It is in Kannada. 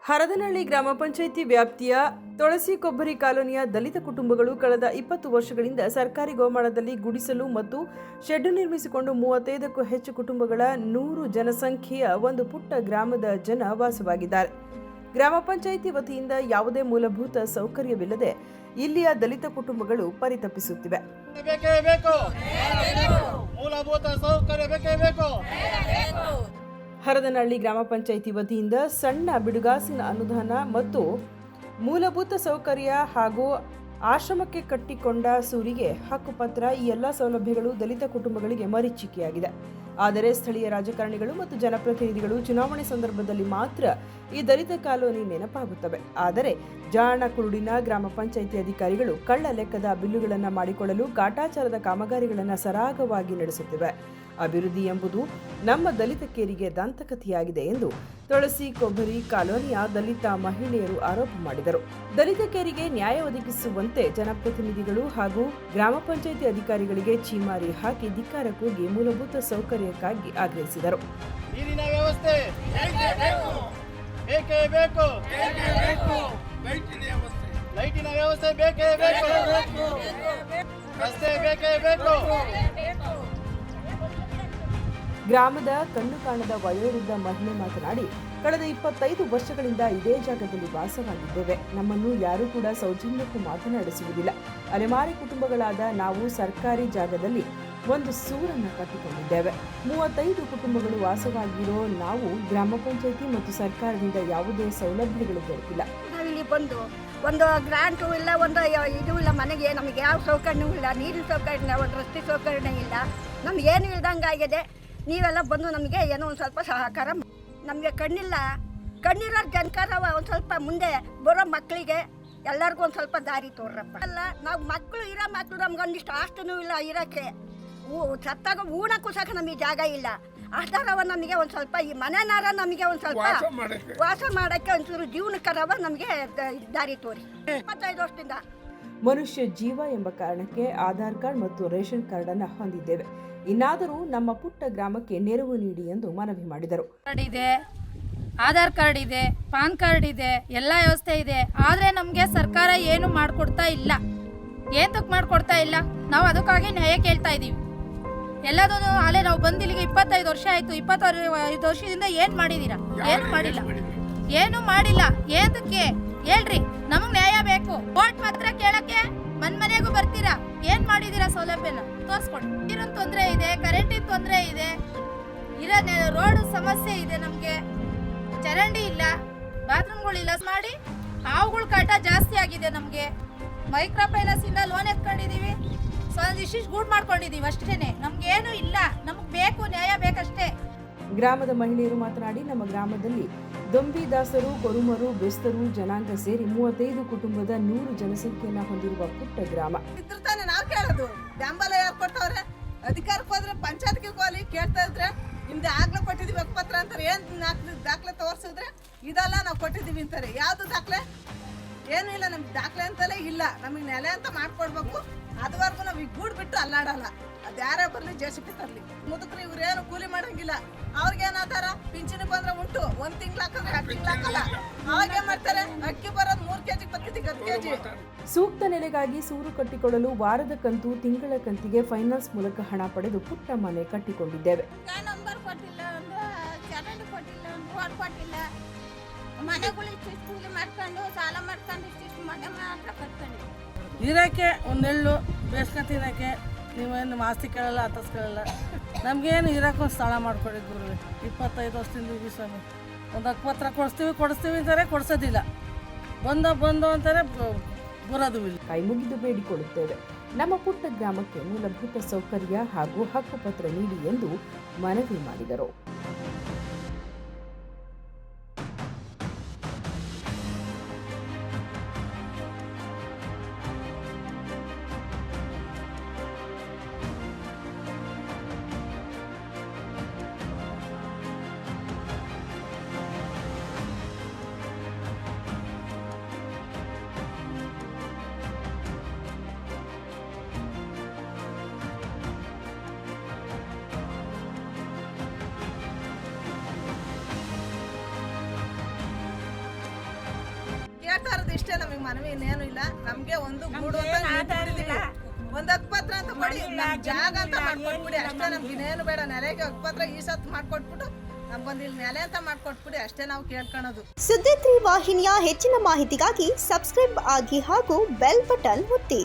ಹರದನಹಳ್ಳಿ ಗ್ರಾಮ ಪಂಚಾಯಿತಿ ವ್ಯಾಪ್ತಿಯ ತುಳಸಿ ಕೊಬ್ಬರಿ ಕಾಲೋನಿಯ ದಲಿತ ಕುಟುಂಬಗಳು ಕಳೆದ 20 ವರ್ಷಗಳಿಂದ ಸರ್ಕಾರಿ ಗೋಮಾಳದಲ್ಲಿ ಗುಡಿಸಲು ಮತ್ತು ಶೆಡ್ ನಿರ್ಮಿಸಿಕೊಂಡು 35ಕ್ಕೂ ಹೆಚ್ಚು ಕುಟುಂಬಗಳ 100 ಜನಸಂಖ್ಯೆಯ ಒಂದು ಪುಟ್ಟ ಗ್ರಾಮದ ಜನ ವಾಸವಾಗಿದ್ದಾರೆ. ಗ್ರಾಮ ಪಂಚಾಯಿತಿ ವತಿಯಿಂದ ಯಾವುದೇ ಮೂಲಭೂತ ಸೌಕರ್ಯವಿಲ್ಲದೆ ಇಲ್ಲಿಯ ದಲಿತ ಕುಟುಂಬಗಳು ಪರಿತಪಿಸುತ್ತಿವೆ. ಹರದನಹಳ್ಳಿ ಗ್ರಾಮ ಪಂಚಾಯಿತಿ ವತಿಯಿಂದ ಸಣ್ಣ ಬಿಡುಗಾಸಿನ ಅನುದಾನ ಮತ್ತು ಮೂಲಭೂತ ಸೌಕರ್ಯ ಹಾಗೂ ಆಶ್ರಮಕ್ಕೆ ಕಟ್ಟಿಕೊಂಡ ಸೂರಿಗೆ ಹಕ್ಕುಪತ್ರ ಈ ಎಲ್ಲ ಸೌಲಭ್ಯಗಳು ದಲಿತ ಕುಟುಂಬಗಳಿಗೆ ಮರೀಚಿಕೆಯಾಗಿದೆ. ಆದರೆ ಸ್ಥಳೀಯ ರಾಜಕಾರಣಿಗಳು ಮತ್ತು ಜನಪ್ರತಿನಿಧಿಗಳು ಚುನಾವಣೆ ಸಂದರ್ಭದಲ್ಲಿ ಮಾತ್ರ ಈ ದಲಿತ ಕಾಲೋನಿ ನೆನಪಾಗುತ್ತವೆ. ಆದರೆ ಜಾಣ ಕುರುಡಿನ ಗ್ರಾಮ ಪಂಚಾಯಿತಿ ಅಧಿಕಾರಿಗಳು ಕಳ್ಳ ಲೆಕ್ಕದ ಬಿಲ್ಲುಗಳನ್ನು ಮಾಡಿಕೊಳ್ಳಲು ಕಾಟಾಚಾರದ ಕಾಮಗಾರಿಗಳನ್ನು ಸರಾಗವಾಗಿ ನಡೆಸುತ್ತಿವೆ. ಅಭಿವೃದ್ಧಿ ಎಂಬುದು ನಮ್ಮ ದಲಿತ ಕೇರಿಗೆ ದಂತಕಥೆಯಾಗಿದೆ ಎಂದು ತುಳಸಿ ಕೊಬ್ಬರಿ ಕಾಲೋನಿಯ ದಲಿತ ಮಹಿಳೆಯರು ಆರೋಪ ಮಾಡಿದರು. ದಲಿತ ಕೇರಿಗೆ ನ್ಯಾಯ ಒದಗಿಸುವಂತೆ ಜನಪ್ರತಿನಿಧಿಗಳು ಹಾಗೂ ಗ್ರಾಮ ಪಂಚಾಯಿತಿ ಅಧಿಕಾರಿಗಳಿಗೆ ಛೀಮಾರಿ ಹಾಕಿ ಧಿಕ್ಕಾರ ಕೂಗಿ ಮೂಲಭೂತ ಸೌಕರ್ಯಕ್ಕಾಗಿ ಆಗ್ರಹಿಸಿದರು. ನೀರಿನ ವ್ಯವಸ್ಥೆ ಬೇಕೇ ಬೇಕು, ಲೈಟಿನ ವ್ಯವಸ್ಥೆ ಬೇಕೇ ಬೇಕು, ರಸ್ತೆ ಬೇಕೇ ಬೇಕು. ಗ್ರಾಮದ ಕಣ್ಣು ಕಾಣದ ವಯೋವೃದ್ಧ ಮಹಿಳೆ ಮಾತನಾಡಿ, ಕಳೆದ 25 ವರ್ಷಗಳಿಂದ ಇದೇ ಜಾಗದಲ್ಲಿ ವಾಸವಾಗಿದ್ದೇವೆ. ನಮ್ಮನ್ನು ಯಾರೂ ಕೂಡ ಸೌಜನ್ಯಕ್ಕೂ ಮಾತನಾಡಿಸುವುದಿಲ್ಲ. ಅಲೆಮಾರಿ ಕುಟುಂಬಗಳಾದ ನಾವು ಸರ್ಕಾರಿ ಜಾಗದಲ್ಲಿ ಒಂದು ಸೂರನ್ನು ಕಟ್ಟಿಕೊಂಡಿದ್ದೇವೆ. 35 ಕುಟುಂಬಗಳು ವಾಸವಾಗಿರೋ ನಾವು ಗ್ರಾಮ ಪಂಚಾಯಿತಿ ಮತ್ತು ಸರ್ಕಾರದಿಂದ ಯಾವುದೇ ಸೌಲಭ್ಯಗಳು ದೊರಕಿಲ್ಲ. ನಾವಿಲ್ಲಿ ಬಂದು ಒಂದು ಗ್ರಾಂಟು ಇಲ್ಲ, ಒಂದು ಇದು ಇಲ್ಲ, ಮನೆಗೆ ನಮಗೆ ಯಾವ ಸೌಕರ್ಯವೂ ಇಲ್ಲ, ನೀರಿನ ಸೌಕರ್ಯ, ಒಂದು ರಸ್ತೆ ಸೌಕರ್ಯ ಇಲ್ಲ, ನಮ್ಗೆ ಏನು ಇಲ್ದಂಗಾಗಿದೆ. ನೀವೆಲ್ಲ ಬಂದು ನಮಗೆ ಏನೋ ಒಂದು ಸ್ವಲ್ಪ ಸಹಕಾರ. ನಮಗೆ ಕಣ್ಣಿರೋ ಜನಕಾರ ಒಂದು ಸ್ವಲ್ಪ ಮುಂದೆ ಬರೋ ಮಕ್ಕಳಿಗೆ ಎಲ್ಲರಿಗೂ ಒಂದು ಸ್ವಲ್ಪ ದಾರಿ ತೋರ್ರಪ್ಪ. ಅಲ್ಲ, ನಾವು ಮಕ್ಕಳು ಇರೋ ಮಕ್ಕಳು ನಮ್ಗೆ ಒಂದಿಷ್ಟು ಆಸ್ತನೂ ಇಲ್ಲ ಇರೋಕ್ಕೆ, ಸತ್ತಾಗ ಊಣಕ್ಕೂ ಸಹ ನಮಗೆ ಜಾಗ ಇಲ್ಲ. ಆಧಾರವ ನಮಗೆ ಒಂದು ಸ್ವಲ್ಪ ಈ ಮನೆನಾರ ನಮಗೆ ಒಂದು ಸ್ವಲ್ಪ ವಾಸ ಮಾಡೋಕ್ಕೆ ಒಂಚೂರು ಜೀವನಕರವ ನಮಗೆ ದಾರಿ ತೋರಿ. 25 ವರ್ಷದಿಂದ ಮನುಷ್ಯ ಜೀವ ಎಂಬ ಕಾರಣಕ್ಕೆ ಆಧಾರ್ ಕಾರ್ಡ್ ಮತ್ತು ರೇಷನ್ ಕಾರ್ಡ್ ಅನ್ನು ಹೊಂದಿದ್ದೇವೆ. ಇನ್ನಾದರೂ ನಮ್ಮ ಪುಟ್ಟ ಗ್ರಾಮಕ್ಕೆ ನೆರವು ನೀಡಿ ಎಂದು ಮನವಿ ಮಾಡಿದರು. ಆಧಾರ್ ಕಾರ್ಡ್ ಇದೆ, ಪಾನ್ ಕಾರ್ಡ್ ಇದೆ, ಎಲ್ಲ ವ್ಯವಸ್ಥೆ ಇದೆ. ಆದರೆ ನಮಗೆ ಸರ್ಕಾರ ಏನು ಮಾಡಿಕೊಡ್ತಾ ಇಲ್ಲ. ಏತಕ್ಕೆ ಮಾಡಿಕೊಡ್ತಾ ಇಲ್ಲ? ನಾವು ಅದಕ್ಕಾಗಿ ನ್ಯಾಯ ಕೇಳ್ತಾ ಇದ್ದೀವಿ. ಎಲ್ಲದೂ ಅಲ್ಲೇ ನಾವು ಬಂದಿಲ್ಲಿಗೆ 25 ವರ್ಷ ಆಯಿತು. 25 ವರ್ಷದಿಂದ ಏನು ಮಾಡಿದ್ದೀರಾ? ಏನು ಮಾಡಿಲ್ಲ, ಏನು ಮಾಡಿಲ್ಲ. ಏತಕ್ಕೆ ಹೇಳ್ರಿ? ನಮಗೆ ನ್ಯಾಯ ಬೇಕು. ವೋಟ್ ಮಾತ್ರ ಕೇಳಕ್ಕೆ ಮನೆಗೂ ಬರ್ತೀರಾ? ಏನ್ ಮಾಡಿದೀರಾ? ಸೌಲಭ್ಯನ ತೋರಿಸ್ಕೊಡಿ. ನೀರಿನ ತೊಂದರೆ ಇದೆ, ಕರೆಂಟಿನ ತೊಂದರೆ ಇದೆ, ರೋಡ್ ಸಮಸ್ಯೆ ಇದೆ, ನಮಗೆ ಚರಂಡಿ ಇಲ್ಲ, ಬಾತ್ರೂಮ್ಗಳಿಲ್ಲ. ಮಾಡಿ ಹಾವುಗಳ ಕಾಟ ಜಾಸ್ತಿ ಆಗಿದೆ. ನಮಗೆ ಮೈಕ್ರೋ ಫೈನಾನ್ಸ್ ಇಂದ ಲೋನ್ ಎತ್ಕೊಂಡಿದೀವಿ, ಇಷ್ಟಿಷ್ಟು ಗೂಡ್ ಮಾಡ್ಕೊಂಡಿದೀವಿ ಅಷ್ಟೇನೆ. ನಮ್ಗೆ ಏನು ಇಲ್ಲ, ನಮಗ್ ಬೇಕು, ನ್ಯಾಯ ಬೇಕಷ್ಟೇ. ಗ್ರಾಮದ ಮಹಿಳೆಯರು ಮಾತನಾಡಿ, ನಮ್ಮ ಗ್ರಾಮದಲ್ಲಿ ದೊಂಬಿದಾಸರು, ಕೊರುಮರು, ಬೆಸ್ತರು ಜನಾಂಗ ಸೇರಿ 35 ಕುಟುಂಬದ 100 ಜನಸಂಖ್ಯೆಯನ್ನ ಹೊಂದಿರುವ ಪುಟ್ಟ ಗ್ರಾಮ. ತಾನೆ ನಾವು ಕೇಳೋದು, ಬೆಂಬಲ ಯಾರು ಕೊಟ್ಟವ್ರೆ? ಅಧಿಕಾರಕ್ಕೆ ಹೋದ್ರೆ ಪಂಚಾಯತ್ಗೆ ಹೋಗಿ ಕೇಳ್ತಾ ಇದ್ರೆ ನಿಮ್ದು ಆಗ್ಲೇ ಕೊಟ್ಟಿದೀವಿ ಹಕ್ಕುಪತ್ರ ಅಂತಾರೆ. ಏನ್ ದಾಖಲೆ ತೋರಿಸಿದ್ರೆ ಇದೆಲ್ಲ ನಾವು ಕೊಟ್ಟಿದೀವಿ ಅಂತಾರೆ. ಯಾವ್ದು ದಾಖಲೆ? ಏನು ಇಲ್ಲ, ನಮ್ಗೆ ದಾಖಲೆ ಅಂತಲೇ ಇಲ್ಲ. ನಮಗೆ ನೆಲೆ ಅಂತ ಮಾಡ್ಕೊಡ್ಬೇಕು. ಅದುವರೆಗೂ ನಾವು ಈಗ ಗೂಡ್ ಬಿಟ್ಟು ಅಲ್ಲಾಡಲ್ಲ. ಅದು ಯಾರೇ ಬರಲಿ, JCB ತರಲಿ. ಮುದುಕರು ಇವ್ರೇನು ಕೂಲಿ ಮಾಡಂಗಿಲ್ಲ. ಅವ್ರಿಗೇನಾದಾರ ಪಿಂಚಣಿ ಬಂದ್ರೆ ಉಂಟು, 1 ತಿಂಗಳು ಹಾಕಿದ್ರೆ 2 ತಿಂಗಳು ಹಾಕಲ್ಲ. ಅವಾಗೇ ಮಾಡ್ತಾರೆ, ಅಕ್ಕಿ ಬರೋದು 3 ಕೆಜಿ ಬರ್ತಿದ್ದೀವಿ, 10 ಕೆಜಿ. ಸೂಕ್ತ ನೆಲೆಗಾಗಿ ಸೂರು ಕಟ್ಟಿಕೊಳ್ಳಲು ವಾರದ ಕಂತು, ತಿಂಗಳ ಕಂತಿಗೆ ಫೈನಾನ್ಸ್ ಮೂಲಕ ಹಣ ಪಡೆದು ಪುಟ್ಟ ಮನೆ ಕಟ್ಟಿಕೊಂಡಿದ್ದೇವೆ. ನಂಬರ್ ಕೊಟ್ಟಿಲ್ಲ, ಒಂದು ಚರಂಡಿ ಕೊಟ್ಟಿಲ್ಲ, ಒಂದು ರೋಡ್ ಕೊಟ್ಟಿಲ್ಲ. ಮನೆಗಳು ಇಷ್ಟು ಕೂಲಿ ಮಾಡ್ಕೊಂಡು ಸಾಲ ಮಾಡ್ಕೊಂಡು ಇಷ್ಟು ಮನೆ ಮಾತ್ರ ಕಟ್ಕೊಂಡು ಇರೋಕ್ಕೆ ಒಂದು ನೆಳ್ಳು ಬೇಸ್ಕೊಂಡು ತಿನ್ನೋಕ್ಕೆ ನೀವೇನು ಆಸ್ತಿ ಕೇಳಲ್ಲ, ಹತ್ತಿಸ್ಕೊಳ್ಳಲ್ಲ. ನಮಗೇನು ಇರೋಕ್ಕೊಂದು ಸ್ಥಳ ಮಾಡ್ಕೊಡಿದ್ರು. 25 ವರ್ಷದಿಂದ ಈ ಸ್ವಾಮಿ ಒಂದು ಹಕ್ಕುಪತ್ರ ಕೊಡಿಸ್ತೀವಿ ಅಂತಾರೆ, ಕೊಡಿಸೋದಿಲ್ಲ. ಬಂದು ಅಂತಾರೆ, ಬರೋದು ಇಲ್ಲ. ಕೈ ಮುಗಿದು ಬೇಡಿಕೊಳ್ಳುತ್ತೇವೆ. ನಮ್ಮ ಪುಟ್ಟ ಗ್ರಾಮಕ್ಕೆ ಮೂಲಭೂತ ಸೌಕರ್ಯ ಹಾಗೂ ಹಕ್ಕುಪತ್ರ ನೀಡಿ ಎಂದು ಮನವಿ ಮಾಡಿದರು. ನಮಗೆ ಮನವಿ ಇನ್ನೇನು ಇಲ್ಲ. ನಮ್ಗೆ ಒಂದು ಗೂಡು ಅಂತ ನಿಂತಿದ್ದೀವಿ. ಒಂದು ಹಕ್ಕುಪತ್ರ ಅಂತ ಕೊಡಿ, ನಮ್ ಜಾಗ ಅಂತ ಮಾಡ್ಕೊಟ್ಬಿಡಿ ಅಷ್ಟೇ. ನಮ್ಗೆ ಇನ್ನೇನು ಬೇಡ. ನೆಲೆಗೆ ಹಕ್ಕುಪತ್ರ ಈ ಸತ್ ಮಾಡ್ಕೊಟ್ಬಿಟ್ಟು ನಮ್ಗೊಂದು ಇಲ್ಲಿ ನೆಲೆ ಅಂತ ಮಾಡ್ಕೊಟ್ಬಿಡಿ ಅಷ್ಟೇ ನಾವು ಕೇಳ್ಕೊಳ್ಳೋದು. ಸುದ್ದಿ 3 ವಾಹಿನಿಯ ಹೆಚ್ಚಿನ ಮಾಹಿತಿಗಾಗಿ ಸಬ್ಸ್ಕ್ರೈಬ್ ಆಗಿ ಹಾಗೂ ಬೆಲ್ ಬಟನ್ ಒತ್ತಿ.